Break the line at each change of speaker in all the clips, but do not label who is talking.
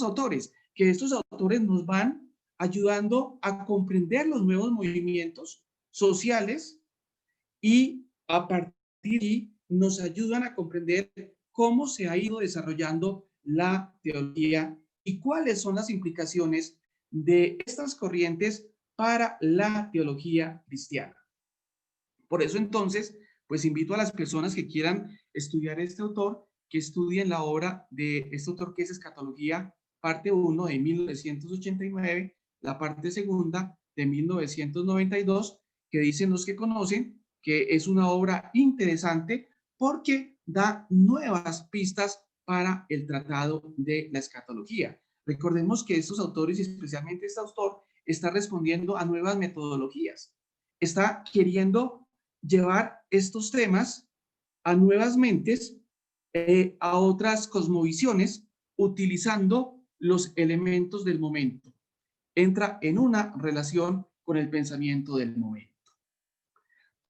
autores, que estos autores nos van ayudando a comprender los nuevos movimientos sociales y a partir de ahí nos ayudan a comprender cómo se ha ido desarrollando la teología y cuáles son las implicaciones de estas corrientes para la teología cristiana. Por eso entonces, pues invito a las personas que quieran estudiar este autor, que estudien la obra de este autor que es Escatología, parte 1 de 1989, la parte segunda de 1992, que dicen los que conocen que es una obra interesante porque da nuevas pistas para el tratado de la escatología. Recordemos que estos autores, y especialmente este autor, está respondiendo a nuevas metodologías. Está queriendo llevar estos temas a nuevas mentes, a otras cosmovisiones, utilizando los elementos del momento. Entra en una relación con el pensamiento del momento.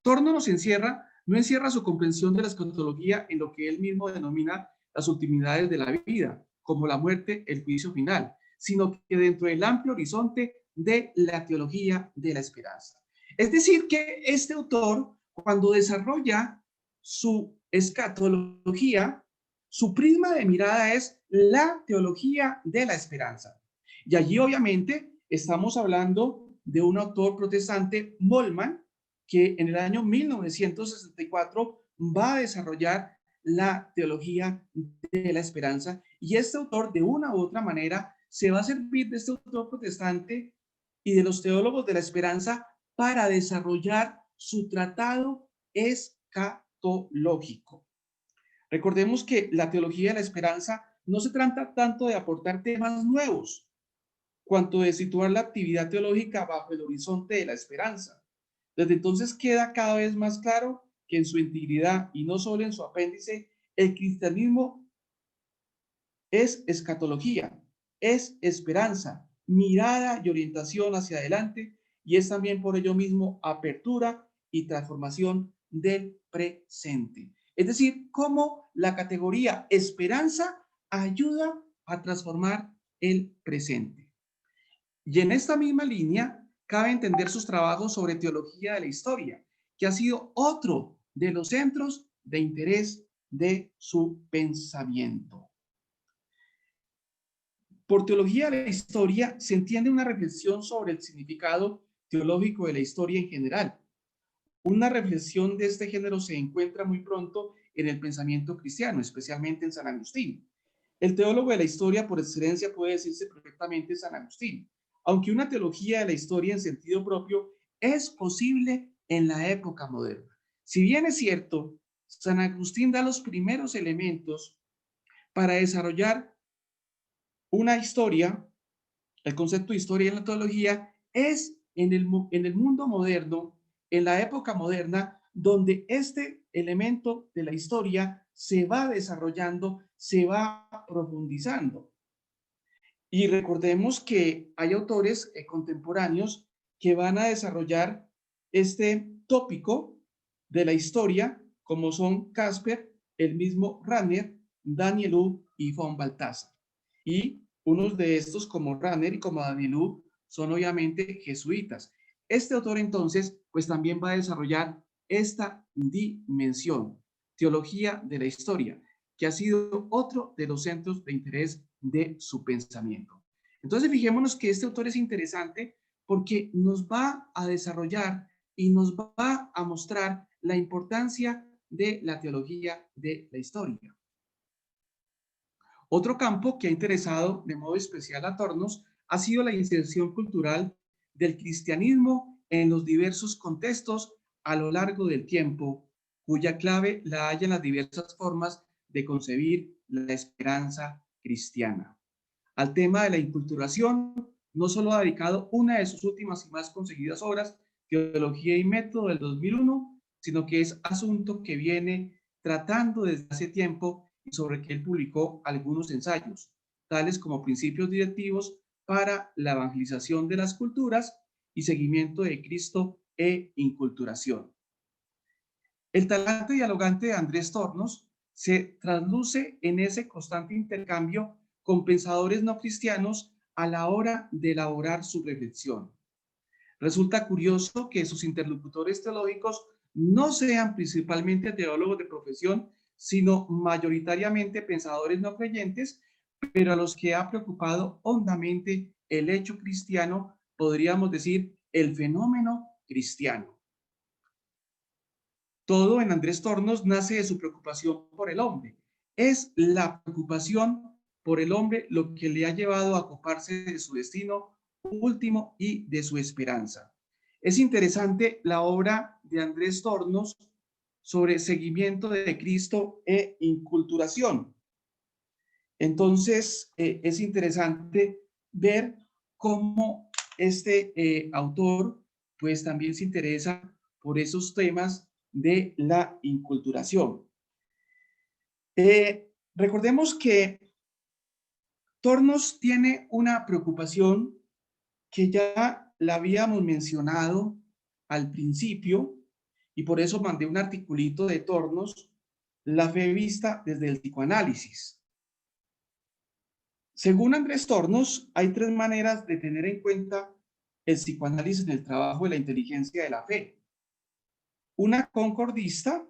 Torno no encierra su comprensión de la escatología en lo que él mismo denomina las ultimidades de la vida, como la muerte, el juicio final, sino que dentro del amplio horizonte de la teología de la esperanza. Es decir, que este autor, cuando desarrolla su escatología, su prisma de mirada es la teología de la esperanza. Y allí obviamente estamos hablando de un autor protestante, Moltmann, que en el año 1964 va a desarrollar la teología de la esperanza, y este autor de una u otra manera se va a servir de este autor protestante y de los teólogos de la esperanza para desarrollar su tratado escatológico. Recordemos que la teología de la esperanza no se trata tanto de aportar temas nuevos, cuanto de situar la actividad teológica bajo el horizonte de la esperanza. Desde entonces queda cada vez más claro que en su integridad y no solo en su apéndice, el cristianismo es escatología, es esperanza, mirada y orientación hacia adelante, y es también por ello mismo apertura y transformación del presente. Es decir, cómo la categoría esperanza ayuda a transformar el presente. Y en esta misma línea, cabe entender sus trabajos sobre teología de la historia, que ha sido otro de los centros de interés de su pensamiento. Por teología de la historia se entiende una reflexión sobre el significado teológico de la historia en general. Una reflexión de este género se encuentra muy pronto en el pensamiento cristiano, especialmente en San Agustín. El teólogo de la historia por excelencia puede decirse perfectamente San Agustín, aunque una teología de la historia en sentido propio es posible en la época moderna. Si bien es cierto, San Agustín da los primeros elementos para desarrollar una historia, el concepto de historia en la teología es en el mundo moderno, en la época moderna, donde este elemento de la historia se va desarrollando, se va profundizando. Y recordemos que hay autores contemporáneos que van a desarrollar este tópico de la historia, como son Casper, el mismo Ranner, Danielou y von Balthasar. Y unos de estos, como Ranner y como Danielou, son obviamente jesuitas. Este autor entonces, pues también va a desarrollar esta dimensión, teología de la historia, que ha sido otro de los centros de interés de su pensamiento. Entonces, fijémonos que este autor es interesante porque nos va a desarrollar y nos va a mostrar la importancia de la teología de la historia. Otro campo que ha interesado de modo especial a Tornos ha sido la inserción cultural del cristianismo en los diversos contextos a lo largo del tiempo, cuya clave la halla en las diversas formas de concebir la esperanza cristiana. Al tema de la inculturación, no solo ha dedicado una de sus últimas y más conseguidas obras, Teología y Método del 2001, sino que es asunto que viene tratando desde hace tiempo y sobre que él publicó algunos ensayos, tales como Principios Directivos para la Evangelización de las Culturas y Seguimiento de Cristo e Inculturación. El talante dialogante de Andrés Tornos se trasluce en ese constante intercambio con pensadores no cristianos a la hora de elaborar su reflexión. Resulta curioso que sus interlocutores teológicos no sean principalmente teólogos de profesión, sino mayoritariamente pensadores no creyentes, pero a los que ha preocupado hondamente el hecho cristiano, podríamos decir, el fenómeno cristiano. Todo en Andrés Tornos nace de su preocupación por el hombre. Es la preocupación por el hombre lo que le ha llevado a ocuparse de su destino último y de su esperanza. Es interesante la obra de Andrés Tornos sobre seguimiento de Cristo e inculturación. Entonces, es interesante ver cómo este autor, pues también se interesa por esos temas de la inculturación. Recordemos que Tornos tiene una preocupación que ya la habíamos mencionado al principio, y por eso mandé un articulito de Tornos, la fe vista desde el psicoanálisis. Según Andrés Tornos, hay tres maneras de tener en cuenta el psicoanálisis en el trabajo de la inteligencia de la fe. Una concordista,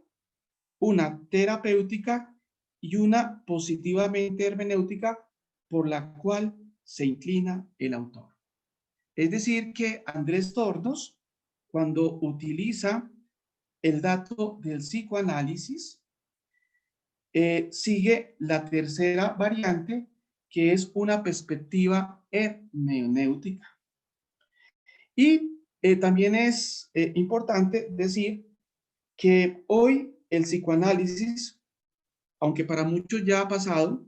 una terapéutica y una positivamente hermenéutica por la cual se inclina el autor. Es decir, que Andrés Tornos, cuando utiliza el dato del psicoanálisis, sigue la tercera variante, que es una perspectiva hermenéutica. Y también es importante decir que hoy el psicoanálisis, aunque para muchos ya ha pasado,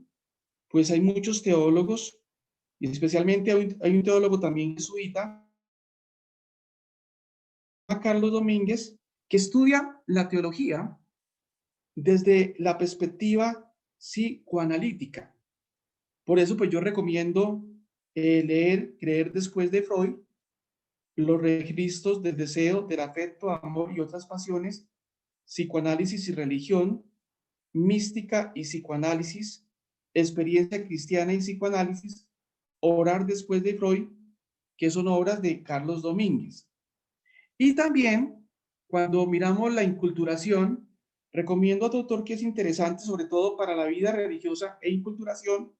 pues hay muchos teólogos, y especialmente hay un teólogo también jesuita, Carlos Domínguez, que estudia la teología desde la perspectiva psicoanalítica. Por eso, pues yo recomiendo leer Creer después de Freud, Los registros del deseo, del afecto, amor y otras pasiones, Psicoanálisis y religión, Mística y psicoanálisis, Experiencia cristiana y psicoanálisis, Orar después de Freud, que son obras de Carlos Domínguez. Y también, cuando miramos la inculturación, recomiendo a otro autor que es interesante, sobre todo para la vida religiosa e inculturación,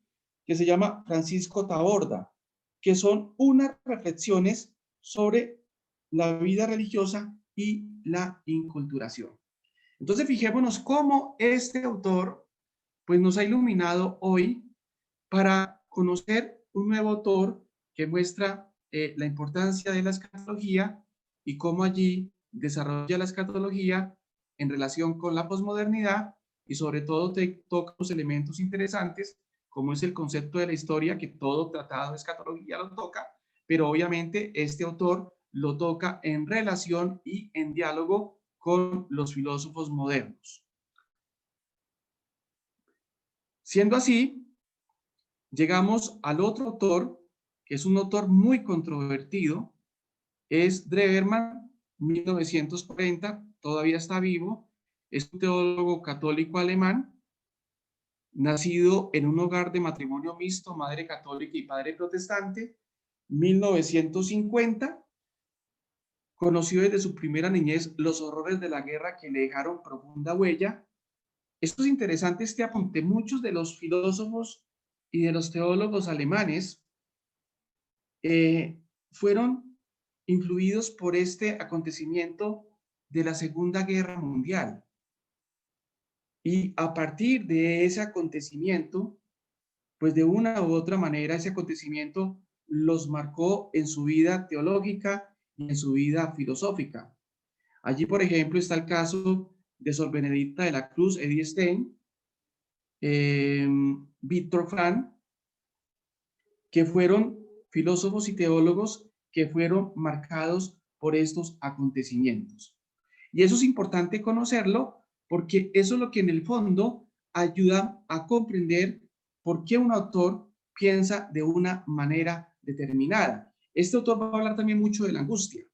que se llama Francisco Taborda, que son unas reflexiones sobre la vida religiosa y la inculturación. Entonces, fijémonos cómo este autor pues, nos ha iluminado hoy para conocer un nuevo autor que muestra la importancia de la escatología y cómo allí desarrolla la escatología en relación con la posmodernidad y sobre todo toca los elementos interesantes como es el concepto de la historia, que todo tratado de escatología lo toca, pero obviamente este autor lo toca en relación y en diálogo con los filósofos modernos. Siendo así, llegamos al otro autor, que es un autor muy controvertido, es Drewermann, 1940, todavía está vivo, es un teólogo católico alemán, nacido en un hogar de matrimonio mixto, madre católica y padre protestante, 1950, conoció desde su primera niñez los horrores de la guerra que le dejaron profunda huella. Esto es interesante, este apunte. Muchos de los filósofos y de los teólogos alemanes fueron influidos por este acontecimiento de la Segunda Guerra Mundial. Y a partir de ese acontecimiento, pues de una u otra manera ese acontecimiento los marcó en su vida teológica y en su vida filosófica. Allí, por ejemplo, está el caso de Sor Benedicta de la Cruz, Edith Stein, Víctor Frank, que fueron filósofos y teólogos que fueron marcados por estos acontecimientos. Y eso es importante conocerlo porque eso es lo que en el fondo ayuda a comprender por qué un autor piensa de una manera determinada. Este autor va a hablar también mucho de la angustia,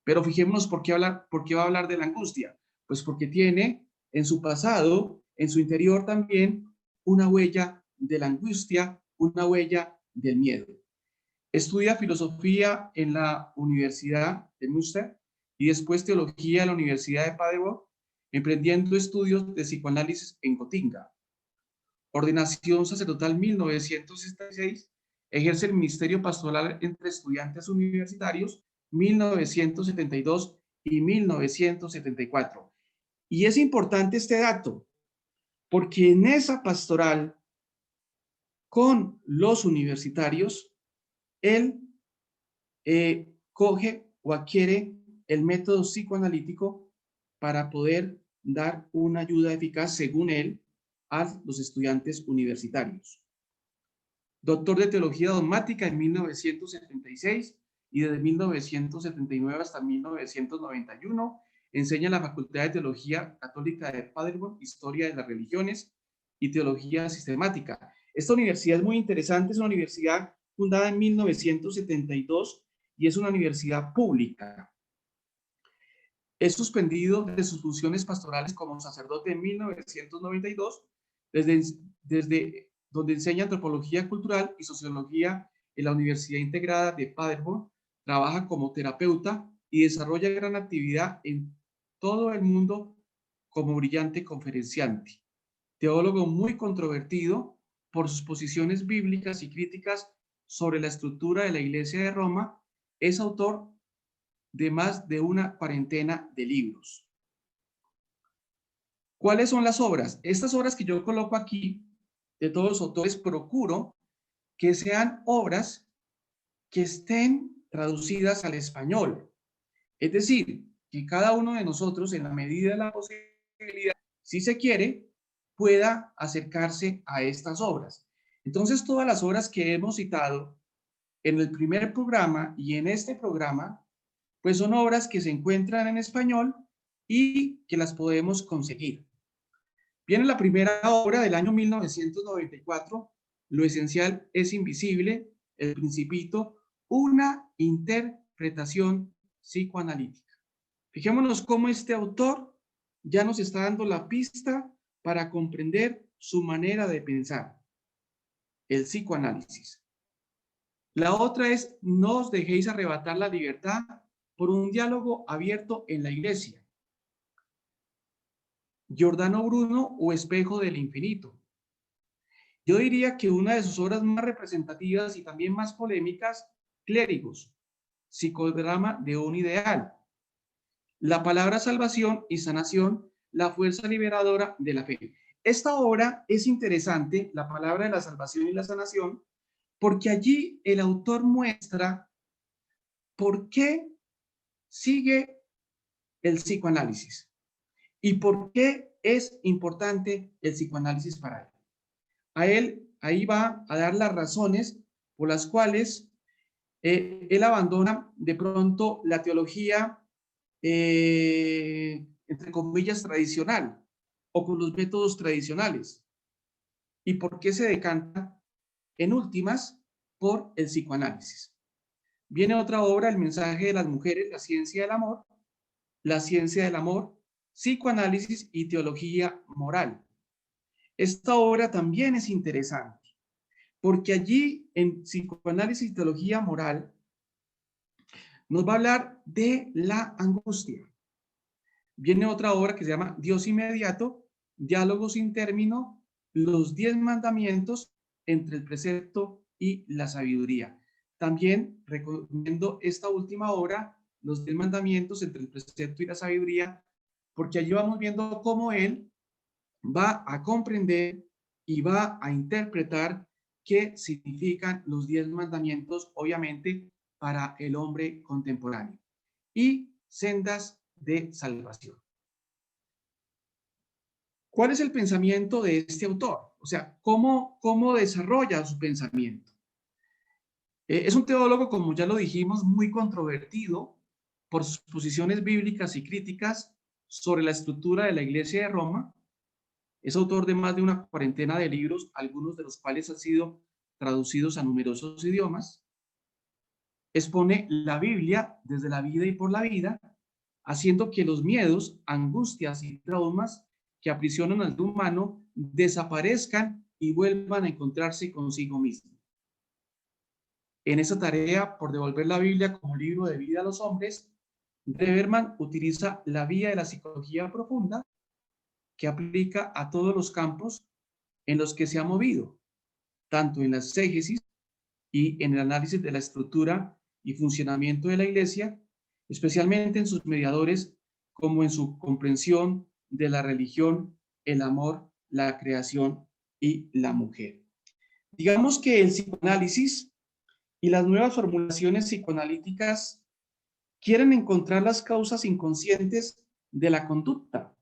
pero fijémonos por qué va a hablar de la angustia. Pues porque tiene en su pasado, en su interior también, una huella de la angustia una huella del miedo. Estudia filosofía en la Universidad de Münster y después teología en la Universidad de Paderborn, emprendiendo estudios de psicoanálisis en Gotinga. Ordenación sacerdotal 1966, ejerce el ministerio pastoral entre estudiantes universitarios 1972 y 1974. Y es importante este dato, porque en esa pastoral con los universitarios, él coge o adquiere el método psicoanalítico para poder dar una ayuda eficaz, según él, a los estudiantes universitarios. Doctor de Teología Dogmática en 1976 y desde 1979 hasta 1991 enseña en la Facultad de Teología Católica de Paderborn, Historia de las Religiones y Teología Sistemática. Esta universidad es muy interesante, es una universidad fundada en 1972 y es una universidad pública. Es suspendido de sus funciones pastorales como sacerdote en 1992, desde donde enseña antropología cultural y sociología en la Universidad Integrada de Paderborn, trabaja como terapeuta y desarrolla gran actividad en todo el mundo como brillante conferenciante. Teólogo muy controvertido por sus posiciones bíblicas y críticas sobre la estructura de la Iglesia de Roma, es autor de más de una cuarentena de libros. ¿Cuáles son las obras? Estas obras que yo coloco aquí, de todos los autores, procuro que sean obras que estén traducidas al español. Es decir, que cada uno de nosotros, en la medida de la posibilidad, si se quiere, pueda acercarse a estas obras. Entonces, todas las obras que hemos citado en el primer programa y en este programa, pues son obras que se encuentran en español y que las podemos conseguir. Viene la primera obra del año 1994, Lo esencial es invisible, El Principito, una interpretación psicoanalítica. Fijémonos cómo este autor ya nos está dando la pista para comprender su manera de pensar, el psicoanálisis. La otra es, no os dejéis arrebatar la libertad por un diálogo abierto en la iglesia. Giordano Bruno o Espejo del Infinito. Yo diría que una de sus obras más representativas y también más polémicas, Clérigos, psicodrama de un ideal. La palabra salvación y sanación, la fuerza liberadora de la fe. Esta obra es interesante, la palabra de la salvación y la sanación, porque allí el autor muestra por qué sigue el psicoanálisis y por qué es importante el psicoanálisis para él. A él ahí va a dar las razones por las cuales él abandona de pronto la teología, entre comillas, tradicional o con los métodos tradicionales. ¿Y por qué se decanta en últimas por el psicoanálisis? Viene otra obra, El mensaje de las mujeres, la ciencia del amor, psicoanálisis y teología moral. Esta obra también es interesante, porque allí en psicoanálisis y teología moral nos va a hablar de la angustia. Viene otra obra que se llama Dios inmediato, diálogo sin término, los 10 mandamientos entre el precepto y la sabiduría. También recomiendo esta última obra, los 10 mandamientos entre el precepto y la sabiduría, porque allí vamos viendo cómo él va a comprender y va a interpretar qué significan los 10 mandamientos, obviamente, para el hombre contemporáneo. Y sendas de salvación. ¿Cuál es el pensamiento de este autor? O sea, ¿cómo desarrolla su pensamiento? Es un teólogo, como ya lo dijimos, muy controvertido por sus posiciones bíblicas y críticas sobre la estructura de la Iglesia de Roma. Es autor de más de una cuarentena de libros, algunos de los cuales han sido traducidos a numerosos idiomas. Expone la Biblia desde la vida y por la vida, haciendo que los miedos, angustias y traumas que aprisionan al humano desaparezcan y vuelvan a encontrarse consigo mismos. En esa tarea, por devolver la Biblia como libro de vida a los hombres, Dreverman utiliza la vía de la psicología profunda que aplica a todos los campos en los que se ha movido, tanto en la exégesis y en el análisis de la estructura y funcionamiento de la Iglesia, especialmente en sus mediadores, como en su comprensión de la religión, el amor, la creación y la mujer. Digamos que el psicoanálisis y las nuevas formulaciones psicoanalíticas quieren encontrar las causas inconscientes de la conducta.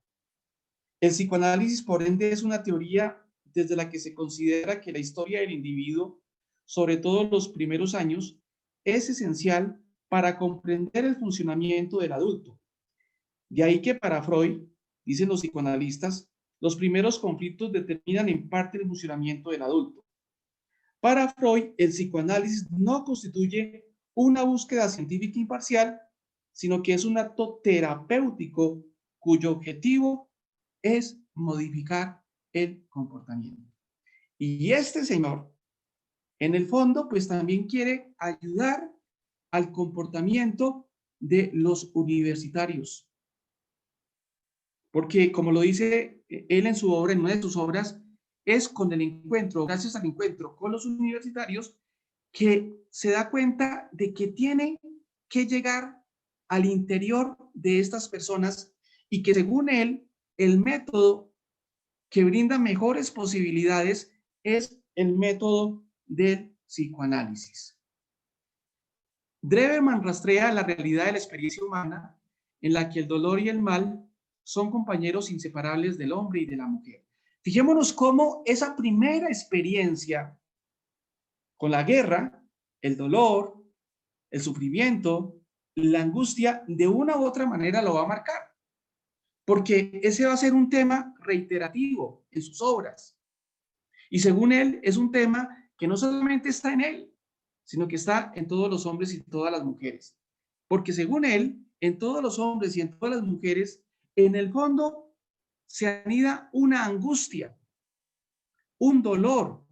El psicoanálisis, por ende, es una teoría desde la que se considera que la historia del individuo, sobre todo los primeros años, es esencial para comprender el funcionamiento del adulto. De ahí que para Freud, dicen los psicoanalistas, los primeros conflictos determinan en parte el funcionamiento del adulto. Para Freud, el psicoanálisis no constituye una búsqueda científica imparcial, sino que es un acto terapéutico cuyo objetivo es modificar el comportamiento. Y este señor, en el fondo, pues también quiere ayudar al comportamiento de los universitarios. Porque, como lo dice él en su obra, en una de sus obras, es con el encuentro, gracias al encuentro con los universitarios, que se da cuenta de que tiene que llegar al interior de estas personas y que según él, el método que brinda mejores posibilidades es el método del psicoanálisis. Dreverman rastrea la realidad de la experiencia humana en la que el dolor y el mal son compañeros inseparables del hombre y de la mujer. Fijémonos cómo esa primera experiencia con la guerra, el dolor, el sufrimiento, la angustia, de una u otra manera lo va a marcar, porque ese va a ser un tema reiterativo en sus obras. Y según él, es un tema que no solamente está en él, sino que está en todos los hombres y todas las mujeres. Porque según él, en todos los hombres y en todas las mujeres, en el fondo se anida una angustia, un dolor,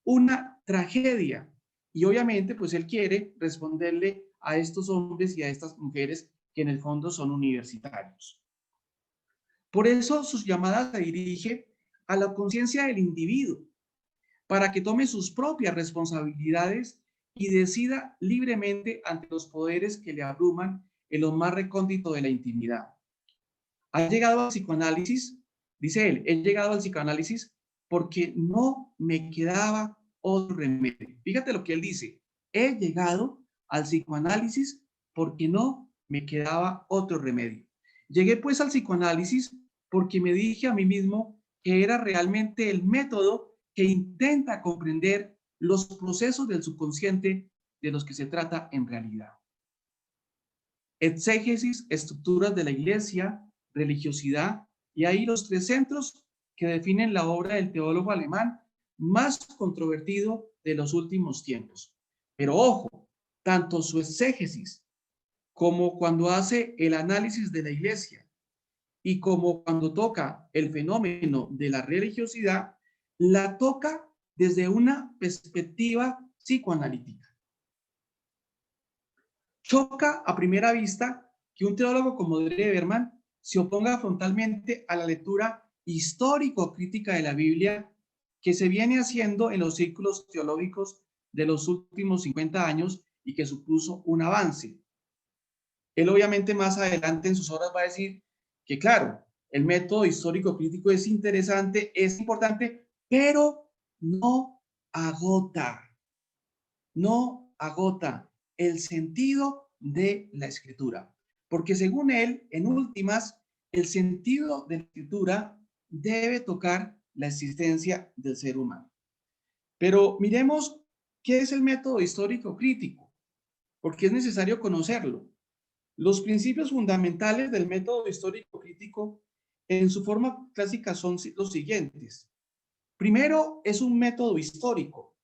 una tragedia. Y obviamente, pues él quiere responderle a estos hombres y a estas mujeres que en el fondo son universitarios. Por eso sus llamadas se dirige a la conciencia del individuo, para que tome sus propias responsabilidades y decida libremente ante los poderes que le abruman en lo más recóndito de la intimidad. Ha llegado al psicoanálisis, dice él, he llegado al psicoanálisis porque no me quedaba otro remedio. Fíjate lo que él dice, he llegado al psicoanálisis porque no me quedaba otro remedio. Llegué pues al psicoanálisis porque me dije a mí mismo que era realmente el método que intenta comprender los procesos del subconsciente de los que se trata en realidad. Exégesis, estructuras de la iglesia, religiosidad, y ahí los tres centros que definen la obra del teólogo alemán más controvertido de los últimos tiempos. Pero ojo, tanto su exégesis como cuando hace el análisis de la iglesia y como cuando toca el fenómeno de la religiosidad, la toca desde una perspectiva psicoanalítica. Choca a primera vista que un teólogo como Dreverman se oponga frontalmente a la lectura histórico-crítica de la Biblia que se viene haciendo en los círculos teológicos de los últimos 50 años y que supuso un avance. Él obviamente más adelante en sus obras va a decir que claro, el método histórico-crítico es interesante, es importante, pero no agota, no agota el sentido de la escritura. Porque según él, en últimas, el sentido de la escritura debe tocar la existencia del ser humano. Pero miremos qué es el método histórico crítico, porque es necesario conocerlo. Los principios fundamentales del método histórico crítico en su forma clásica son los siguientes. Primero, es un método histórico,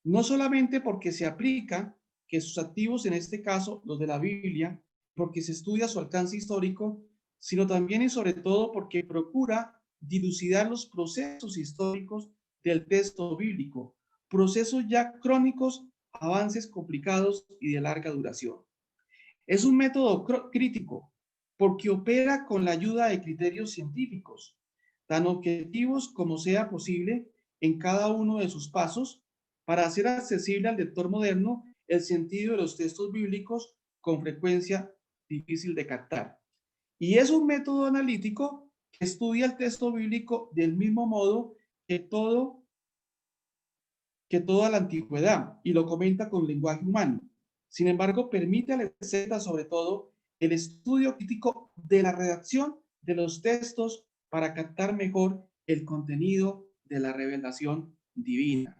no solamente porque se aplica que sus activos, en este caso los de la Biblia, porque se estudia su alcance histórico, sino también y sobre todo porque procura dilucidar los procesos históricos del texto bíblico, procesos ya crónicos, avances complicados y de larga duración. Es un método crítico porque opera con la ayuda de criterios científicos, tan objetivos como sea posible en cada uno de sus pasos, para hacer accesible al lector moderno el sentido de los textos bíblicos con frecuencia difícil de captar. Y es un método analítico que estudia el texto bíblico del mismo modo que toda la antigüedad y lo comenta con lenguaje humano. Sin embargo, permite al exegeta sobre todo el estudio crítico de la redacción de los textos para captar mejor el contenido de la revelación divina.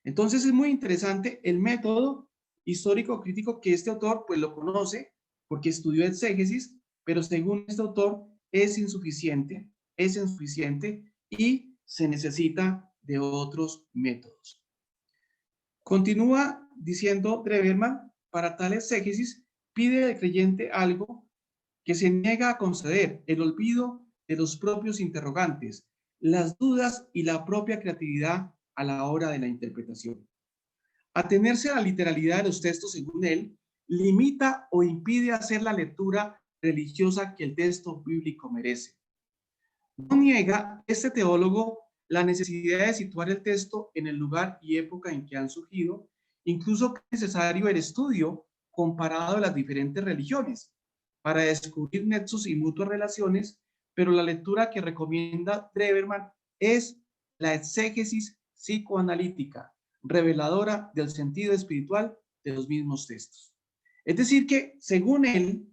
Entonces es muy interesante el método histórico crítico que este autor pues lo conoce porque estudió exégesis, pero según este autor es insuficiente y se necesita de otros métodos. Continúa diciendo Dreverman, para tal exégesis pide al creyente algo que se niega a conceder: el olvido de los propios interrogantes, las dudas y la propia creatividad a la hora de la interpretación. Atenerse a la literalidad de los textos, según él, limita o impide hacer la lectura religiosa que el texto bíblico merece. No niega este teólogo la necesidad de situar el texto en el lugar y época en que han surgido, incluso que es necesario el estudio comparado de las diferentes religiones para descubrir nexos y mutuas relaciones, pero la lectura que recomienda Dreverman es la exégesis psicoanalítica, reveladora del sentido espiritual de los mismos textos. Es decir que, según él,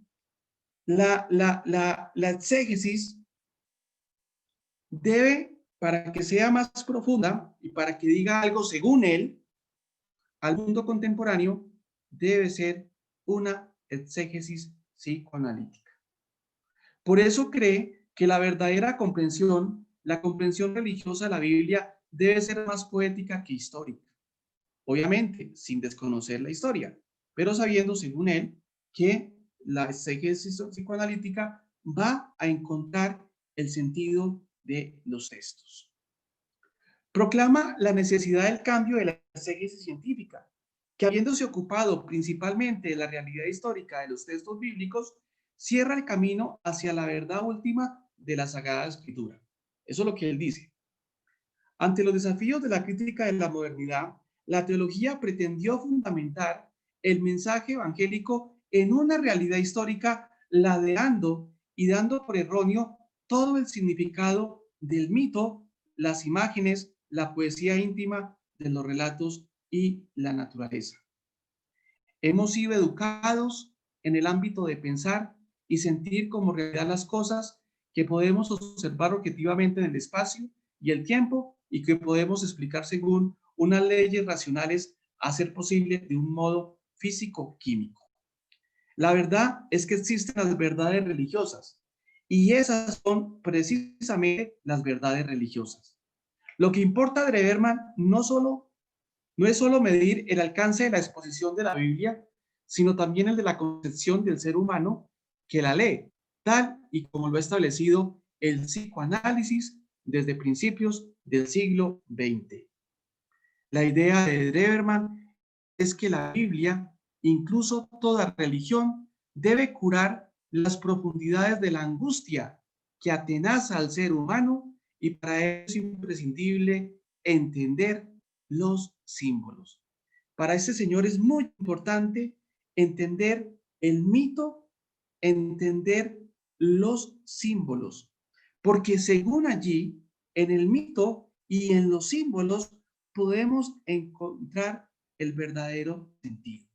la exégesis debe, para que sea más profunda y para que diga algo según él, al mundo contemporáneo, debe ser una exégesis psicoanalítica. Por eso cree que la verdadera comprensión, la comprensión religiosa de la Biblia, debe ser más poética que histórica. Obviamente, sin desconocer la historia, pero sabiendo, según él, que la exégesis psicoanalítica va a encontrar el sentido de los textos. Proclama la necesidad del cambio de la exégesis científica, que habiéndose ocupado principalmente de la realidad histórica de los textos bíblicos, cierra el camino hacia la verdad última de la Sagrada Escritura. Eso es lo que él dice. Ante los desafíos de la crítica de la modernidad, la teología pretendió fundamentar el mensaje evangélico en una realidad histórica, ladeando y dando por erróneo todo el significado del mito, las imágenes, la poesía íntima de los relatos y la naturaleza. Hemos sido educados en el ámbito de pensar y sentir como realidad las cosas que podemos observar objetivamente en el espacio y el tiempo y que podemos explicar según unas leyes racionales a ser posible de un modo físico-químico. La verdad es que existen las verdades religiosas y esas son precisamente las verdades religiosas. Lo que importa a Dreverman no es solo medir el alcance de la exposición de la Biblia, sino también el de la concepción del ser humano que la lee, tal y como lo ha establecido el psicoanálisis desde principios del siglo XX. La idea de Dreverman es que la Biblia, incluso toda religión, debe curar las profundidades de la angustia que atenaza al ser humano, y para eso es imprescindible entender los símbolos. Para este señor es muy importante entender el mito, entender los símbolos, porque según allí, en el mito y en los símbolos, podemos encontrar el verdadero sentido.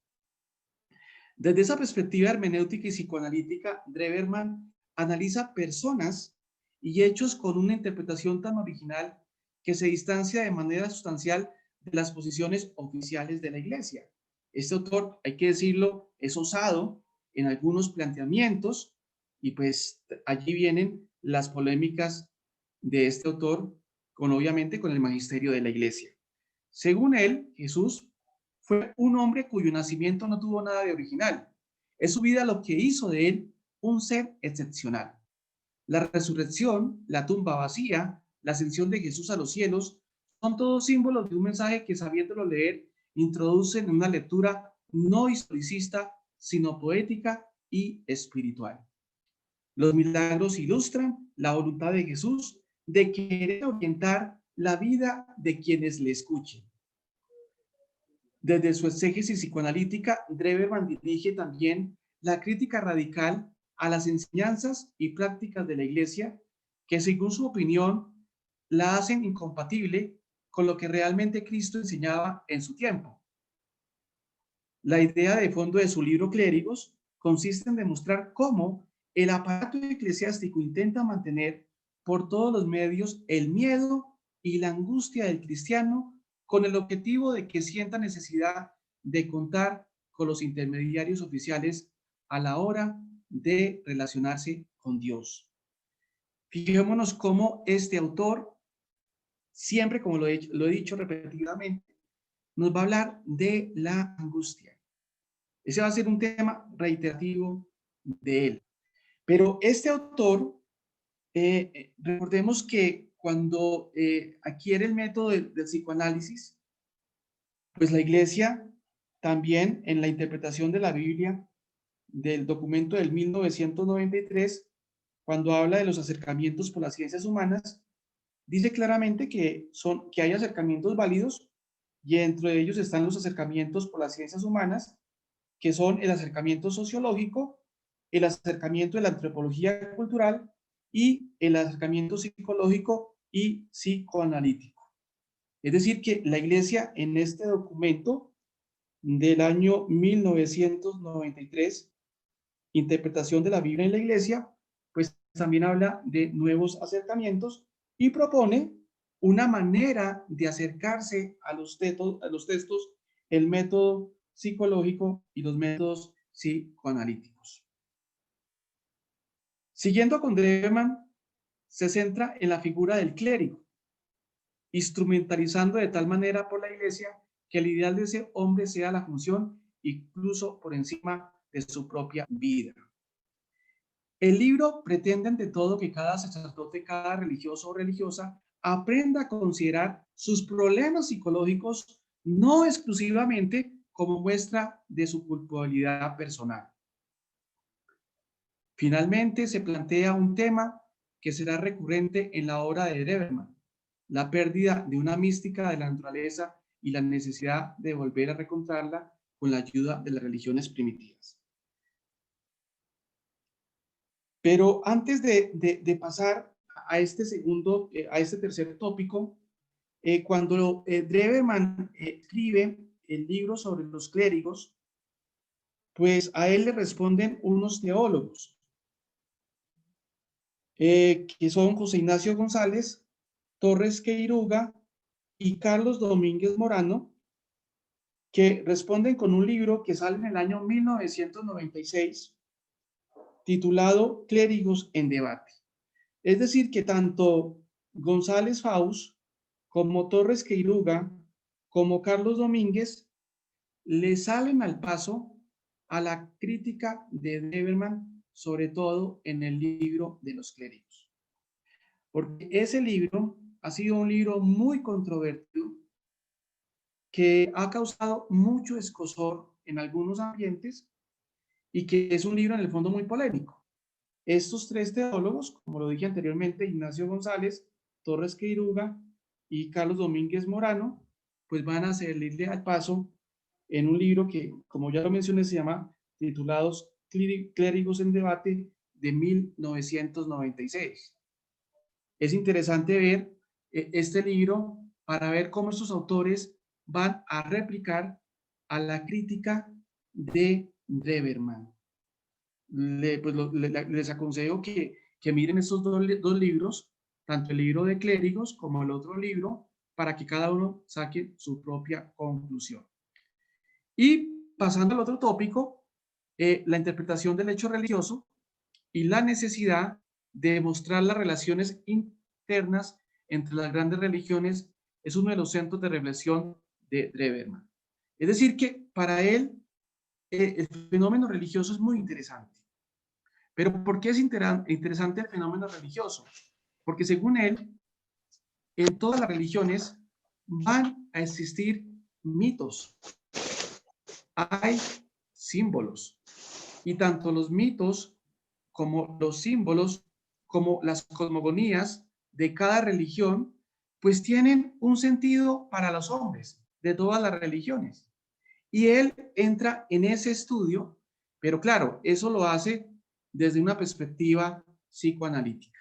Desde esa perspectiva hermenéutica y psicoanalítica, Dreverman analiza personas y hechos con una interpretación tan original que se distancia de manera sustancial de las posiciones oficiales de la Iglesia. Este autor, hay que decirlo, es osado en algunos planteamientos y pues allí vienen las polémicas de este autor obviamente con el magisterio de la Iglesia. Según él, Jesús fue un hombre cuyo nacimiento no tuvo nada de original. Es su vida lo que hizo de él un ser excepcional. La resurrección, la tumba vacía, la ascensión de Jesús a los cielos son todos símbolos de un mensaje que, sabiéndolo leer, introducen en una lectura no historicista, sino poética y espiritual. Los milagros ilustran la voluntad de Jesús de querer orientar la vida de quienes le escuchen. Desde su exégesis psicoanalítica, Drewermann dirige también la crítica radical a las enseñanzas y prácticas de la Iglesia que, según su opinión, la hacen incompatible con lo que realmente Cristo enseñaba en su tiempo. La idea de fondo de su libro Clérigos consiste en demostrar cómo el aparato eclesiástico intenta mantener por todos los medios el miedo y la angustia del cristiano con el objetivo de que sienta necesidad de contar con los intermediarios oficiales a la hora de relacionarse con Dios. Fijémonos cómo este autor, siempre como lo he dicho repetidamente, nos va a hablar de la angustia. Ese va a ser un tema reiterativo de él. Pero este autor, recordemos que cuando adquiere el método del psicoanálisis, pues la Iglesia también en la interpretación de la Biblia, del documento del 1993, cuando habla de los acercamientos por las ciencias humanas, dice claramente que hay acercamientos válidos y dentro de ellos están los acercamientos por las ciencias humanas, que son el acercamiento sociológico, el acercamiento de la antropología cultural y el acercamiento psicológico y psicoanalítico. Es decir, que la Iglesia en este documento del año 1993, Interpretación de la Biblia en la Iglesia, pues también habla de nuevos acercamientos y propone una manera de acercarse a los textos, el método psicológico y los métodos psicoanalíticos. Siguiendo con Drewermann, se centra en la figura del clérigo, instrumentalizando de tal manera por la Iglesia que el ideal de ese hombre sea la función incluso por encima de su propia vida. El libro pretende ante todo que cada sacerdote, cada religioso o religiosa aprenda a considerar sus problemas psicológicos no exclusivamente como muestra de su culpabilidad personal. Finalmente, se plantea un tema que será recurrente en la obra de Drewermann, la pérdida de una mística de la naturaleza y la necesidad de volver a reencontrarla con la ayuda de las religiones primitivas. Pero antes de pasar a este tercer tópico, cuando Drewermann escribe el libro sobre los clérigos, pues a él le responden unos teólogos, que son José Ignacio González, Torres Queiruga y Carlos Domínguez Morano, que responden con un libro que sale en el año 1996, titulado Clérigos en Debate. Es decir, que tanto González Faust como Torres Queiruga, como Carlos Domínguez, le salen al paso a la crítica de Drewermann, sobre todo en el libro de los clérigos. Porque ese libro ha sido un libro muy controvertido que ha causado mucho escozor en algunos ambientes y que es un libro en el fondo muy polémico. Estos tres teólogos, como lo dije anteriormente, Ignacio González, Torres Queiruga y Carlos Domínguez Morano, pues van a salirle al paso en un libro que, como ya lo mencioné, se llama titulados Clérigos en Debate, de 1996. Es interesante ver este libro para ver cómo estos autores van a replicar a la crítica de Drewermann. Les aconsejo que miren estos dos libros, tanto el libro de clérigos como el otro libro, para que cada uno saque su propia conclusión. Y pasando al otro tópico, la interpretación del hecho religioso y la necesidad de demostrar las relaciones internas entre las grandes religiones es uno de los centros de reflexión de Drewermann. Es decir, que para él el fenómeno religioso es muy interesante. Pero ¿por qué es interesante el fenómeno religioso? Porque según él, en todas las religiones van a existir mitos, hay símbolos, y tanto los mitos como los símbolos, como las cosmogonías de cada religión, pues tienen un sentido para los hombres de todas las religiones. Y él entra en ese estudio, pero claro, eso lo hace desde una perspectiva psicoanalítica.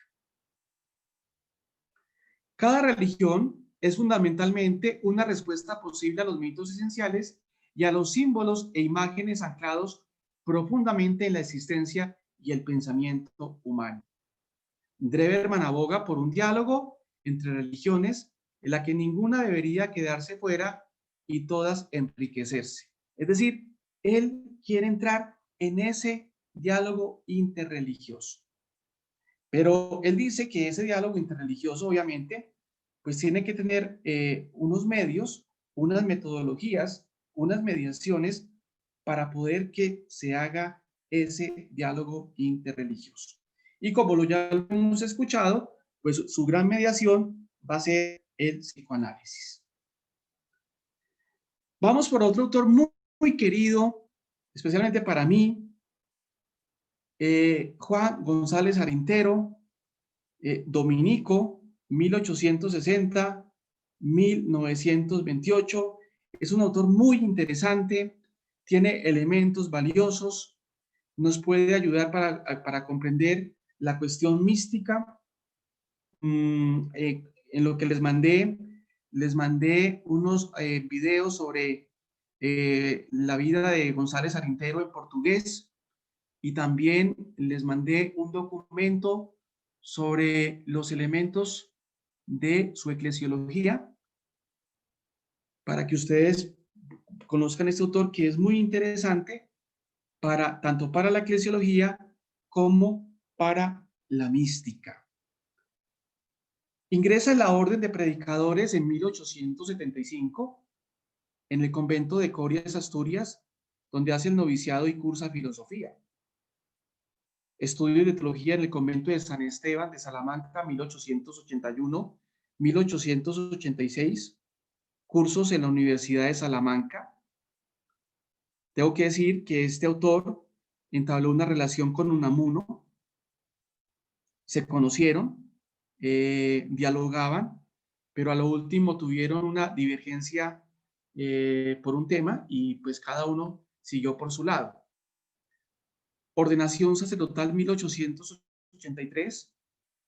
Cada religión es fundamentalmente una respuesta posible a los mitos esenciales y a los símbolos e imágenes anclados profundamente en la existencia y el pensamiento humano. Dreberman aboga por un diálogo entre religiones en la que ninguna debería quedarse fuera y todas enriquecerse. Es decir, él quiere entrar en ese diálogo interreligioso. Pero él dice que ese diálogo interreligioso, obviamente, pues tiene que tener unos medios, unas metodologías, unas mediaciones para poder que se haga ese diálogo interreligioso. Y como lo ya lo hemos escuchado, pues su gran mediación va a ser el psicoanálisis. Vamos por otro autor muy, muy querido, especialmente para mí, Juan González Arintero, dominico, 1860-1928. Es un autor muy interesante, tiene elementos valiosos, nos puede ayudar para comprender la cuestión mística. En lo que les mandé unos videos sobre la vida de González Arintero en portugués, y también les mandé un documento sobre los elementos de su eclesiología para que ustedes conozcan este autor, que es muy interesante tanto para la eclesiología como para la mística. Ingresa en la Orden de Predicadores en 1875 en el convento de Corias, Asturias, donde hace el noviciado y cursa filosofía. Estudios de teología en el convento de San Esteban de Salamanca, 1881-1886. Cursos en la Universidad de Salamanca. Tengo que decir que este autor entabló una relación con Unamuno, se conocieron, dialogaban, pero a lo último tuvieron una divergencia por un tema y pues cada uno siguió por su lado. Ordenación sacerdotal 1883,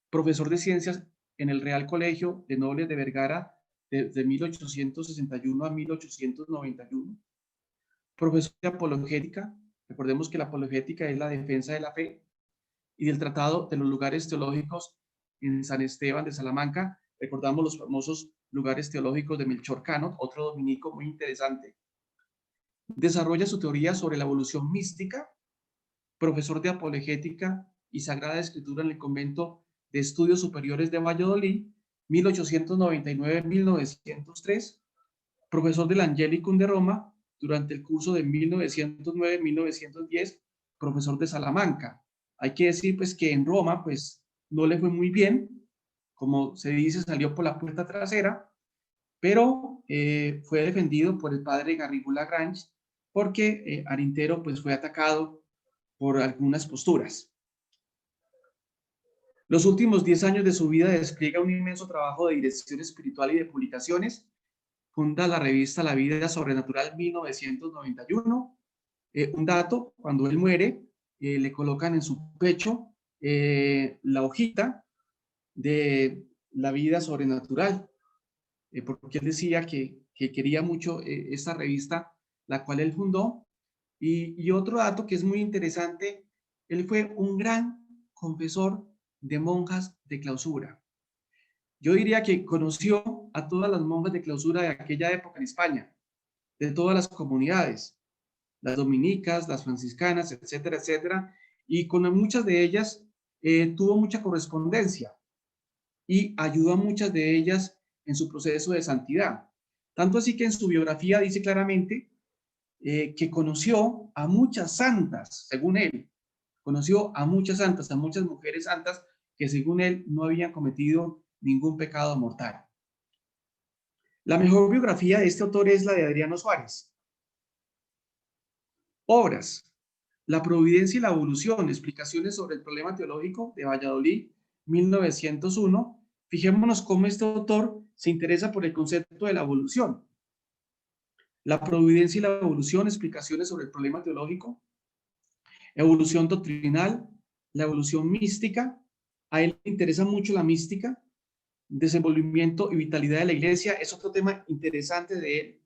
profesor de ciencias en el Real Colegio de Nobles de Vergara desde 1861 a 1891. Profesor de apologética, recordemos que la apologética es la defensa de la fe, y del Tratado de los Lugares Teológicos en San Esteban de Salamanca. Recordamos los famosos lugares teológicos de Melchor Cano, otro dominico muy interesante. Desarrolla su teoría sobre la evolución mística, profesor de apologética y Sagrada Escritura en el Convento de Estudios Superiores de Valladolid, 1899-1903, profesor del Angelicum de Roma durante el curso de 1909-1910, profesor de Salamanca. Hay que decir pues que en Roma pues no le fue muy bien, como se dice, salió por la puerta trasera, pero fue defendido por el padre Garrigou Lagrange porque Arintero pues fue atacado por algunas posturas. Los últimos 10 años de su vida despliega un inmenso trabajo de dirección espiritual y de publicaciones. Funda la revista La Vida Sobrenatural 1991. Un dato, cuando él muere, le colocan en su pecho la hojita de La Vida Sobrenatural, porque él decía que quería mucho esta revista, la cual él fundó. Y otro dato que es muy interesante, él fue un gran confesor de monjas de clausura. Yo diría que conoció a todas las monjas de clausura de aquella época en España, de todas las comunidades, las dominicas, las franciscanas, etcétera, etcétera, y con muchas de ellas tuvo mucha correspondencia y ayudó a muchas de ellas en su proceso de santidad. Tanto así que en su biografía dice claramente que conoció a muchas santas, según él, conoció a muchas santas, a muchas mujeres santas que según él no habían cometido ningún pecado mortal. La mejor biografía de este autor es la de Adriano Suárez. Obras: La providencia y la evolución, explicaciones sobre el problema teológico, de Valladolid, 1901. Fijémonos cómo este autor se interesa por el concepto de la evolución. La providencia y la evolución, explicaciones sobre el problema teológico, evolución doctrinal, la evolución mística. A él le interesa mucho la mística, desenvolvimiento y vitalidad de la iglesia, es otro tema interesante de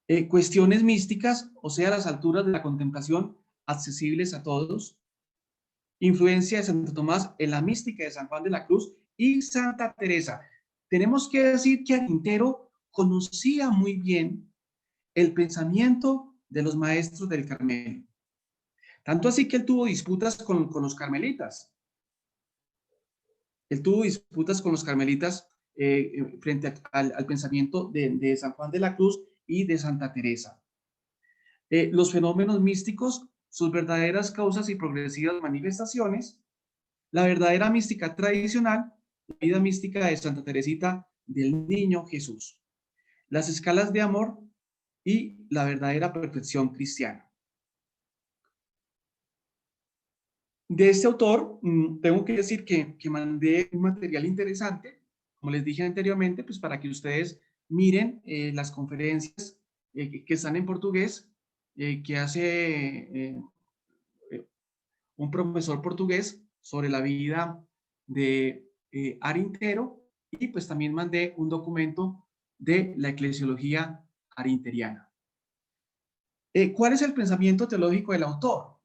él. Cuestiones místicas, o sea, las alturas de la contemplación accesibles a todos. Influencia de Santo Tomás en la mística de San Juan de la Cruz y Santa Teresa. Tenemos que decir que Arintero conocía muy bien el pensamiento de los maestros del Carmelo. Tanto así que él tuvo disputas con los carmelitas. Él tuvo disputas con los carmelitas frente al pensamiento de San Juan de la Cruz y de Santa Teresa. Los fenómenos místicos, sus verdaderas causas y progresivas manifestaciones, la verdadera mística tradicional, la vida mística de Santa Teresita del Niño Jesús, las escalas de amor y la verdadera perfección cristiana. De este autor, tengo que decir que mandé un material interesante, como les dije anteriormente, pues para que ustedes miren las conferencias que están en portugués, que hace un profesor portugués sobre la vida de Arintero, y pues también mandé un documento de la eclesiología arinteriana. ¿Cuál es el pensamiento teológico del autor?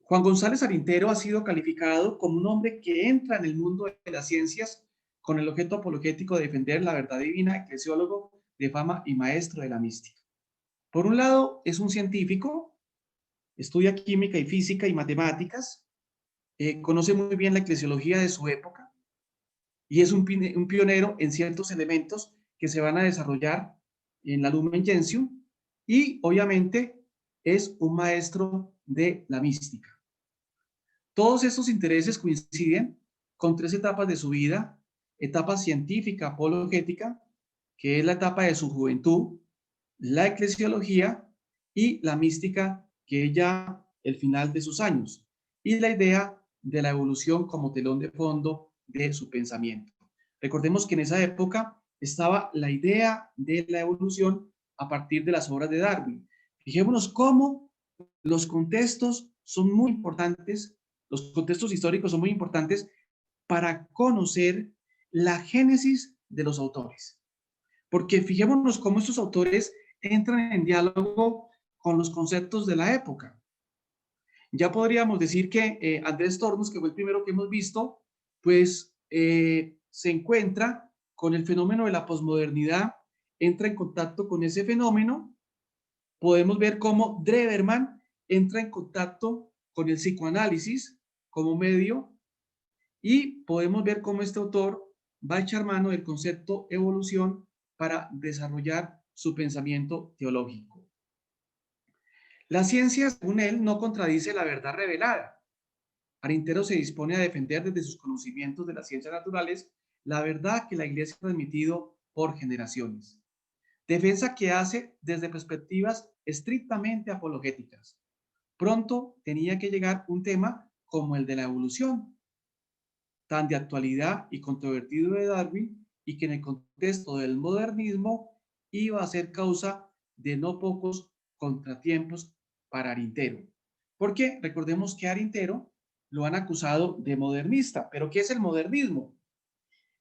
Juan González Arintero ha sido calificado como un hombre que entra en el mundo de las ciencias con el objeto apologético de defender la verdad divina, eclesiólogo de fama y maestro de la mística. Por un lado, es un científico, estudia química y física y matemáticas, conoce muy bien la eclesiología de su época y es un pionero en ciertos elementos que se van a desarrollar en la Lumen Gentium, y obviamente es un maestro de la mística. Todos estos intereses coinciden con tres etapas de su vida: etapa científica apologética, que es la etapa de su juventud, la eclesiología y la mística, que es ya el final de sus años, y la idea de la evolución como telón de fondo de su pensamiento. Recordemos que en esa época estaba la idea de la evolución a partir de las obras de Darwin. Fijémonos cómo los contextos son muy importantes, los contextos históricos son muy importantes para conocer la génesis de los autores. Porque fijémonos cómo estos autores entran en diálogo con los conceptos de la época. Ya podríamos decir que Andrés Tornos, que fue el primero que hemos visto, pues se encuentra con el fenómeno de la posmodernidad, entra en contacto con ese fenómeno. Podemos ver cómo Dreberman entra en contacto con el psicoanálisis como medio, y podemos ver cómo este autor va a echar mano del concepto evolución para desarrollar su pensamiento teológico. La ciencia, según él, no contradice la verdad revelada. Arintero se dispone a defender desde sus conocimientos de las ciencias naturales la verdad que la Iglesia ha transmitido por generaciones. Defensa que hace desde perspectivas estrictamente apologéticas. Pronto tenía que llegar un tema como el de la evolución, tan de actualidad y controvertido de Darwin, y que en el contexto del modernismo iba a ser causa de no pocos contratiempos para Arintero. Porque recordemos que Arintero lo han acusado de modernista. ¿Pero qué es el modernismo?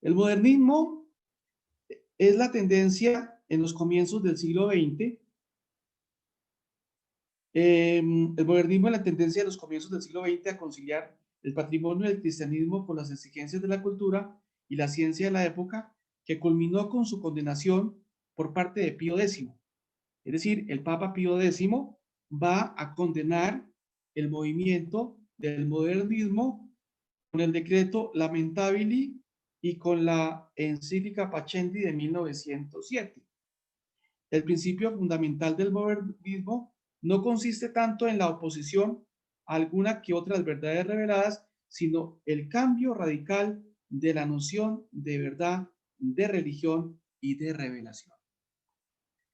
El modernismo es la tendencia en los comienzos del siglo XX. El modernismo es la tendencia de los comienzos del siglo XX a conciliar el patrimonio del cristianismo con las exigencias de la cultura y la ciencia de la época, que culminó con su condenación por parte de Pío X. Es decir, el Papa Pío X va a condenar el movimiento del modernismo con el decreto Lamentabili y con la encíclica Pacendi de 1907. El principio fundamental del modernismo no consiste tanto en la oposición a alguna que otras verdades reveladas, sino el cambio radical de la noción de verdad, de religión y de revelación.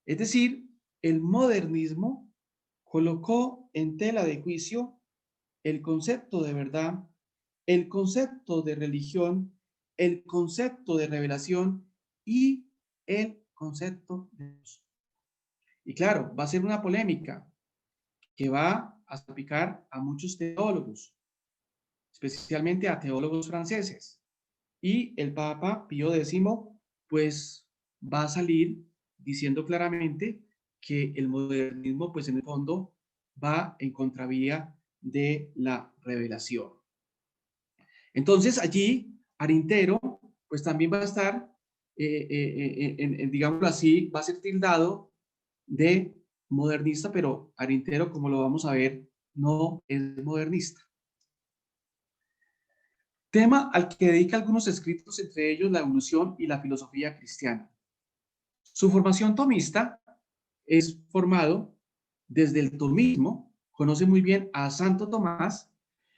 Es decir, el modernismo colocó en tela de juicio el concepto de verdad, el concepto de religión, el concepto de revelación y el concepto de Dios. Y claro, va a ser una polémica que va a salpicar a muchos teólogos, especialmente a teólogos franceses. Y el Papa Pío X, pues, va a salir diciendo claramente que el modernismo, pues, en el fondo, va en contravía de la revelación. Entonces, allí, Arintero, pues, también va a estar, digámoslo así, va a ser tildado de modernista, pero Arintero, como lo vamos a ver, no es modernista. Tema al que dedica algunos escritos, entre ellos La evolución y la filosofía cristiana. Su formación tomista es formado desde el tomismo, conoce muy bien a Santo Tomás,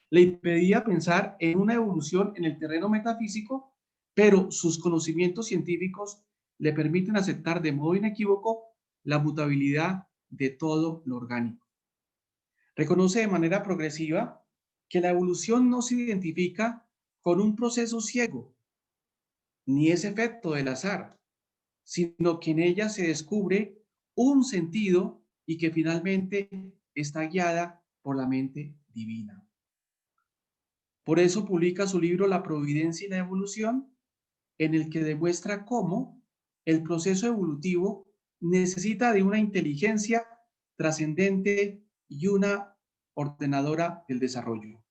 le impedía pensar en una evolución en el terreno metafísico, pero sus conocimientos científicos le permiten aceptar de modo inequívoco la mutabilidad de todo lo orgánico. Reconoce de manera progresiva que la evolución no se identifica con un proceso ciego, ni es efecto del azar, sino que en ella se descubre un sentido y que finalmente está guiada por la mente divina. Por eso publica su libro La providencia y la evolución, en el que demuestra cómo el proceso evolutivo necesita de una inteligencia trascendente y una ordenadora del desarrollo.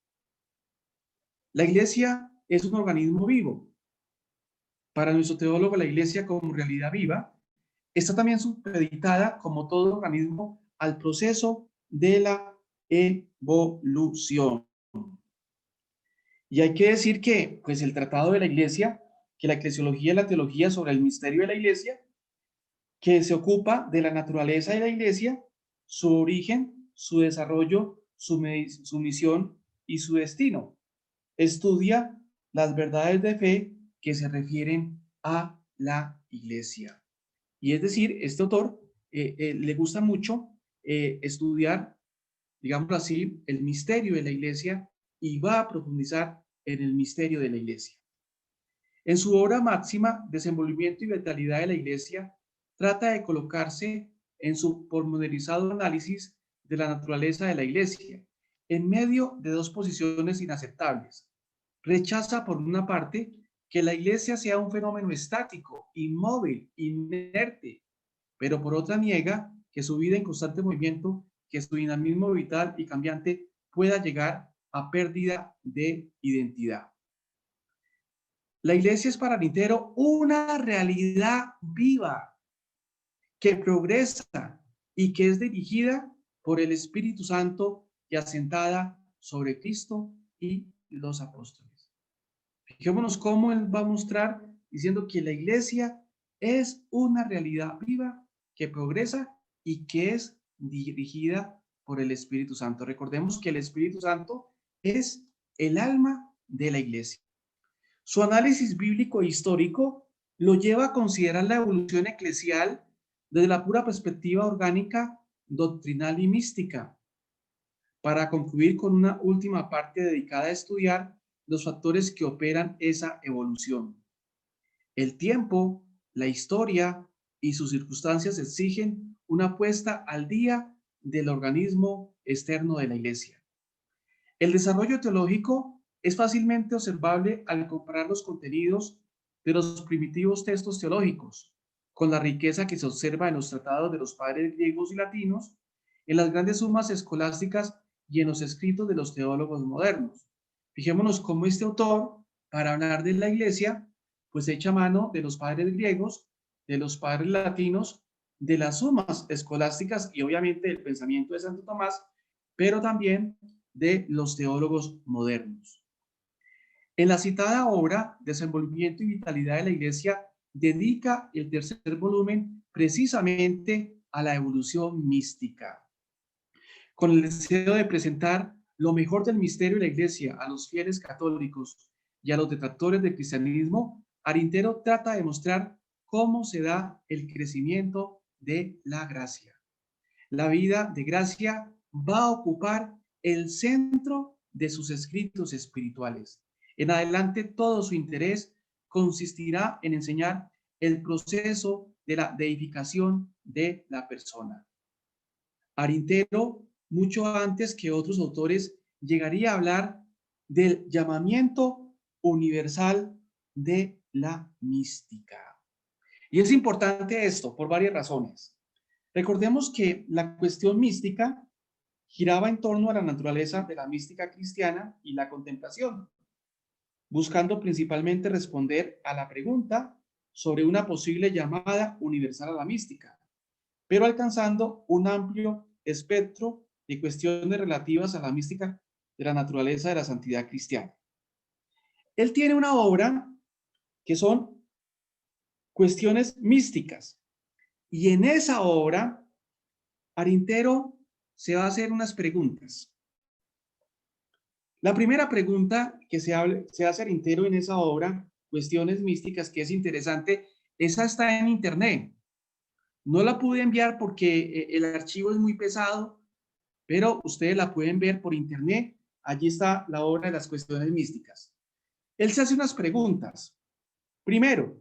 La Iglesia es un organismo vivo. Para nuestro teólogo, la Iglesia como realidad viva está también supeditada, como todo organismo, al proceso de la evolución. Y hay que decir que, pues, el tratado de la Iglesia, que la eclesiología y la teología sobre el misterio de la Iglesia, que se ocupa de la naturaleza de la Iglesia, su origen, su desarrollo, su misión y su destino. Estudia las verdades de fe que se refieren a la Iglesia. Y es decir, este autor le gusta mucho estudiar, digámoslo así, el misterio de la Iglesia y va a profundizar en el misterio de la Iglesia. En su obra máxima, Desenvolvimiento y Vitalidad de la Iglesia, trata de colocarse en su pormenorizado análisis de la naturaleza de la Iglesia, en medio de dos posiciones inaceptables. Rechaza, por una parte, que la Iglesia sea un fenómeno estático, inmóvil, inerte, pero por otra niega que su vida en constante movimiento, que su dinamismo vital y cambiante pueda llegar a pérdida de identidad. La Iglesia es para Arintero una realidad viva que progresa y que es dirigida por el Espíritu Santo y asentada sobre Cristo y los apóstoles. Fijémonos cómo él va a mostrar diciendo que la Iglesia es una realidad viva que progresa y que es dirigida por el Espíritu Santo. Recordemos que el Espíritu Santo es el alma de la Iglesia. Su análisis bíblico e histórico lo lleva a considerar la evolución eclesial desde la pura perspectiva orgánica, doctrinal y mística, para concluir con una última parte dedicada a estudiar los factores que operan esa evolución. El tiempo, la historia y sus circunstancias exigen una puesta al día del organismo externo de la Iglesia. El desarrollo teológico es fácilmente observable al comparar los contenidos de los primitivos textos teológicos con la riqueza que se observa en los tratados de los padres griegos y latinos, en las grandes sumas escolásticas y en los escritos de los teólogos modernos. Fijémonos cómo este autor, para hablar de la Iglesia, pues echa mano de los padres griegos, de los padres latinos, de las sumas escolásticas y obviamente del pensamiento de Santo Tomás, pero también de los teólogos modernos. En la citada obra, Desenvolvimiento y Vitalidad de la Iglesia, dedica el tercer volumen precisamente a la evolución mística, con el deseo de presentar lo mejor del misterio de la Iglesia a los fieles católicos y a los detractores del cristianismo, Arintero trata de mostrar cómo se da el crecimiento de la gracia. La vida de gracia va a ocupar el centro de sus escritos espirituales. En adelante, todo su interés consistirá en enseñar el proceso de la deificación de la persona. Arintero, mucho antes que otros autores, llegaría a hablar del llamamiento universal de la mística. Y es importante esto por varias razones. Recordemos que la cuestión mística giraba en torno a la naturaleza de la mística cristiana y la contemplación, buscando principalmente responder a la pregunta sobre una posible llamada universal a la mística, pero alcanzando un amplio espectro de cuestiones relativas a la mística de la naturaleza de la santidad cristiana. Él tiene una obra que son cuestiones místicas, y en esa obra Arintero se va a hacer unas preguntas. La primera pregunta que se hace Arintero en esa obra, Cuestiones Místicas, que es interesante, esa está en internet. No la pude enviar porque el archivo es muy pesado, pero ustedes la pueden ver por internet. Allí está la obra de las Cuestiones Místicas. Él se hace unas preguntas. Primero,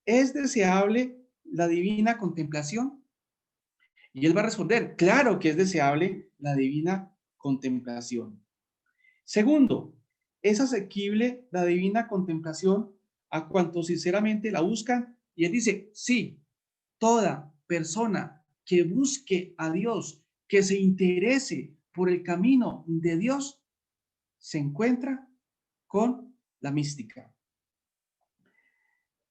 ¿es deseable la divina contemplación? Y él va a responder, claro que es deseable la divina contemplación. Segundo, ¿es asequible la divina contemplación a cuantos sinceramente la buscan? Y él dice, sí, toda persona que busque a Dios, que se interese por el camino de Dios, se encuentra con la mística.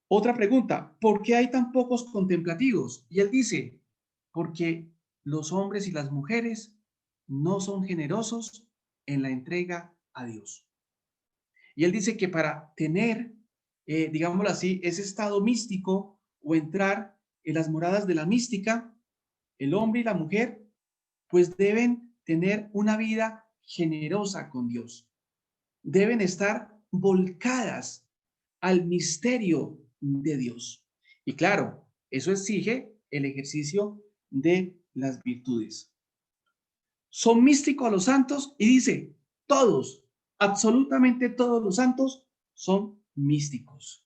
Otra pregunta, ¿por qué hay tan pocos contemplativos? Y él dice, porque los hombres y las mujeres no son generosos en la entrega a Dios. Y él dice que para tener, digámoslo así, ese estado místico o entrar en las moradas de la mística, el hombre y la mujer, pues deben tener una vida generosa con Dios. Deben estar volcadas al misterio de Dios. Y claro, eso exige el ejercicio de las virtudes. Son místicos los santos y dice, todos, absolutamente todos los santos son místicos.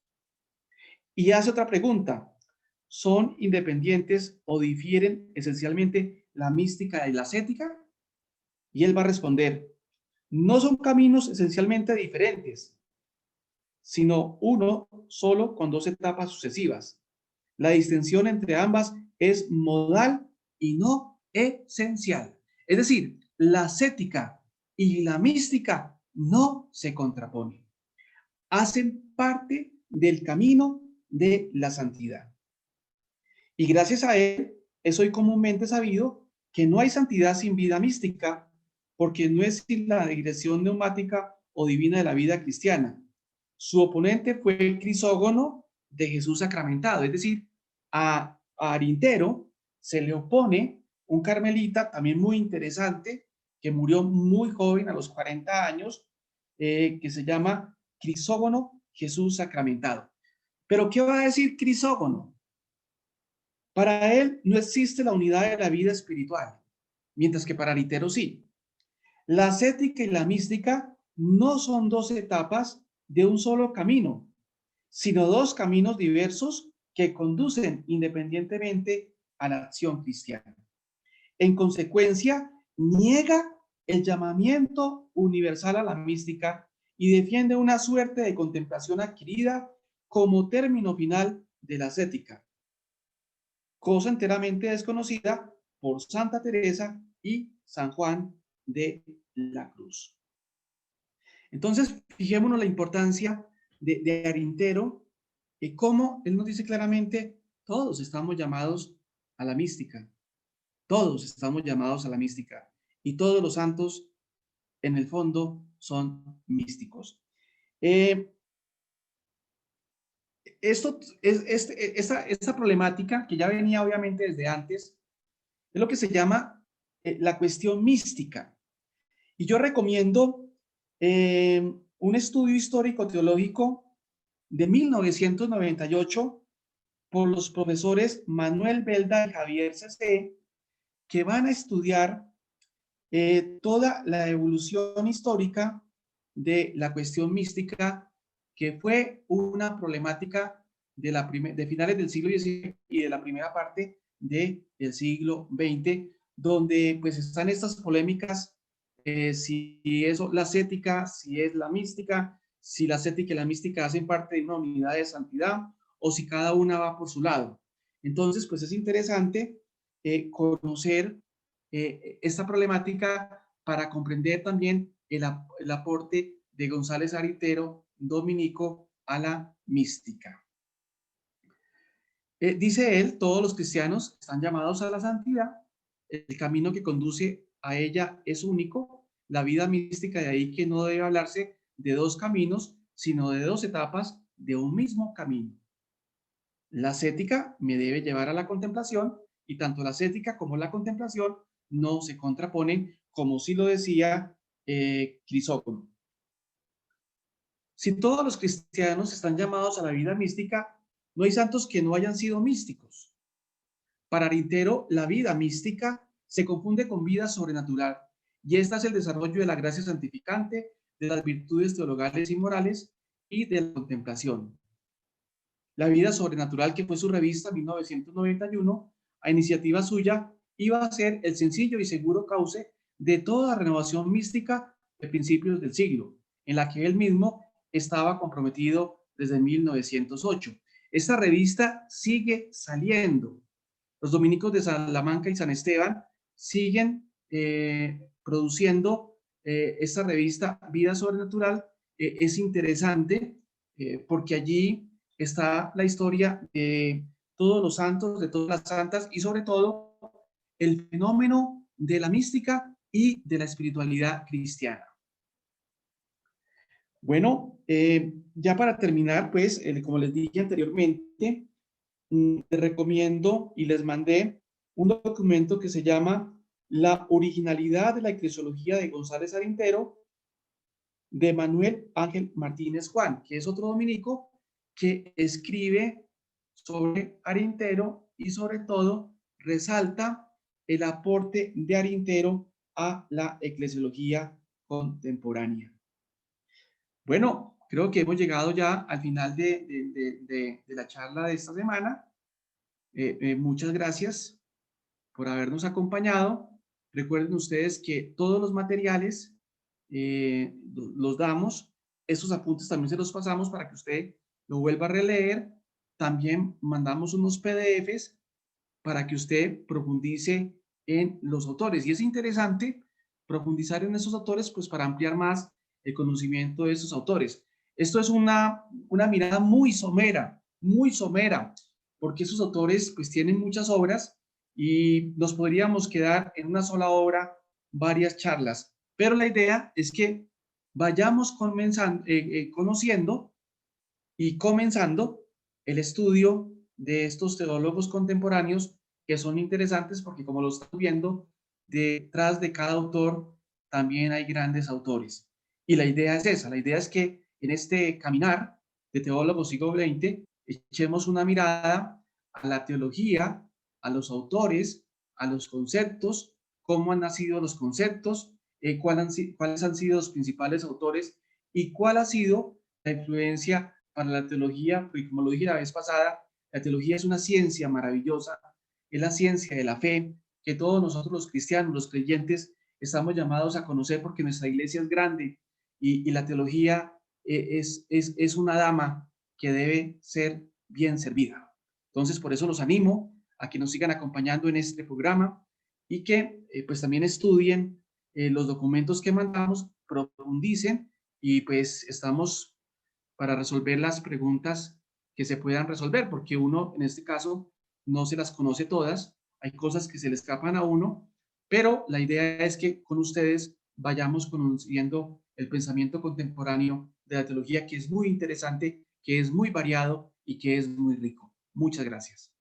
Y hace otra pregunta, ¿son independientes o difieren esencialmente la mística y la ascética? Y él va a responder, no son caminos esencialmente diferentes, sino uno solo con dos etapas sucesivas. La distinción entre ambas es modal y no esencial. Es decir, la ascética y la mística no se contraponen. Hacen parte del camino de la santidad. Y gracias a él es hoy comúnmente sabido que no hay santidad sin vida mística, porque no es sin la dirección neumática o divina de la vida cristiana. Su oponente fue el Crisógono de Jesús sacramentado, es decir, a Arintero se le opone un carmelita también muy interesante, que murió muy joven, a los 40 años, que se llama Crisógono Jesús sacramentado. Pero ¿qué va a decir Crisógono? Para él no existe la unidad de la vida espiritual, mientras que para Arintero sí. La ascética y la mística no son dos etapas de un solo camino, sino dos caminos diversos que conducen independientemente a la acción cristiana. En consecuencia, niega el llamamiento universal a la mística y defiende una suerte de contemplación adquirida como término final de la ascética, cosa enteramente desconocida por Santa Teresa y San Juan de la Cruz. Entonces, fijémonos la importancia de Arintero y cómo él nos dice claramente, todos estamos llamados a la mística, todos estamos llamados a la mística y todos los santos en el fondo son místicos. Esta problemática que ya venía obviamente desde antes es lo que se llama la cuestión mística. Y yo recomiendo un estudio histórico-teológico de 1998 por los profesores Manuel Belda y Javier Cc, que van a estudiar toda la evolución histórica de la cuestión mística, que fue una problemática de finales del siglo XIX y de la primera parte del siglo XX, donde pues están estas polémicas, si es la ascética, si es la mística, si la ascética y la mística hacen parte de una unidad de santidad o si cada una va por su lado. Entonces, pues es interesante conocer esta problemática para comprender también el aporte de González Aritero, dominico, a la mística. Dice él, todos los cristianos están llamados a la santidad, el camino que conduce a ella es único, la vida mística, de ahí que no debe hablarse de dos caminos, sino de dos etapas de un mismo camino. La ascética me debe llevar a la contemplación y tanto la ascética como la contemplación no se contraponen, como sí lo decía Crisógono. Si todos los cristianos están llamados a la vida mística, no hay santos que no hayan sido místicos. Para Arintero, la vida mística se confunde con vida sobrenatural, y esta es el desarrollo de la gracia santificante, de las virtudes teologales y morales y de la contemplación. La vida sobrenatural, que fue su revista 1991, a iniciativa suya, iba a ser el sencillo y seguro cauce de toda renovación mística de principios del siglo, en la que él mismo estaba comprometido desde 1908. Esta revista sigue saliendo. Los dominicos de Salamanca y San Esteban siguen produciendo esta revista Vida Sobrenatural. Es interesante porque allí está la historia de todos los santos, de todas las santas y sobre todo el fenómeno de la mística y de la espiritualidad cristiana. Bueno, ya para terminar, pues, como les dije anteriormente, les recomiendo y les mandé un documento que se llama La originalidad de la eclesiología de González Arintero, de Manuel Ángel Martínez Juan, que es otro dominico que escribe sobre Arintero y sobre todo resalta el aporte de Arintero a la eclesiología contemporánea. Bueno, creo que hemos llegado ya al final de la charla de esta semana. Muchas gracias por habernos acompañado. Recuerden ustedes que todos los materiales los damos. Esos apuntes también se los pasamos para que usted lo vuelva a releer. También mandamos unos PDFs para que usted profundice en los autores. Y es interesante profundizar en esos autores, pues para ampliar más el conocimiento de esos autores. Esto es una mirada muy somera, porque esos autores pues tienen muchas obras y nos podríamos quedar en una sola obra varias charlas. Pero la idea es que vayamos conociendo y comenzando el estudio de estos teólogos contemporáneos que son interesantes porque, como lo estamos viendo, detrás de cada autor también hay grandes autores. Y la idea es esa, la idea es que en este caminar de teólogos siglo XX echemos una mirada a la teología, a los autores, a los conceptos, cómo han nacido los conceptos, cuáles han sido los principales autores y cuál ha sido la influencia para la teología, porque como lo dije la vez pasada, la teología es una ciencia maravillosa, es la ciencia de la fe que todos nosotros los cristianos, los creyentes, estamos llamados a conocer porque nuestra iglesia es grande y la teología es una dama que debe ser bien servida. Entonces, por eso los animo a que nos sigan acompañando en este programa y que pues también estudien los documentos que mandamos, profundicen y pues estamos para resolver las preguntas que se puedan resolver, porque uno en este caso no se las conoce todas, hay cosas que se le escapan a uno, pero la idea es que con ustedes vayamos conociendo el pensamiento contemporáneo de la teología, que es muy interesante, que es muy variado y que es muy rico. Muchas gracias.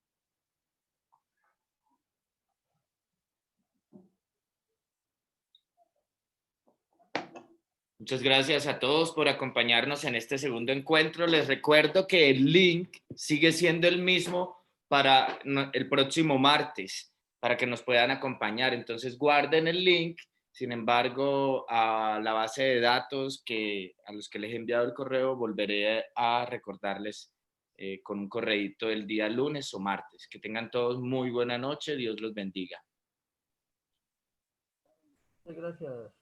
Muchas gracias a todos por acompañarnos en este segundo encuentro. Les recuerdo que el link sigue siendo el mismo para el próximo martes, para que nos puedan acompañar. Entonces guarden el link. Sin embargo, a la base de datos a los que les he enviado el correo, volveré a recordarles con un correíto el día lunes o martes. Que tengan todos muy buena noche. Dios los bendiga.
Muchas gracias.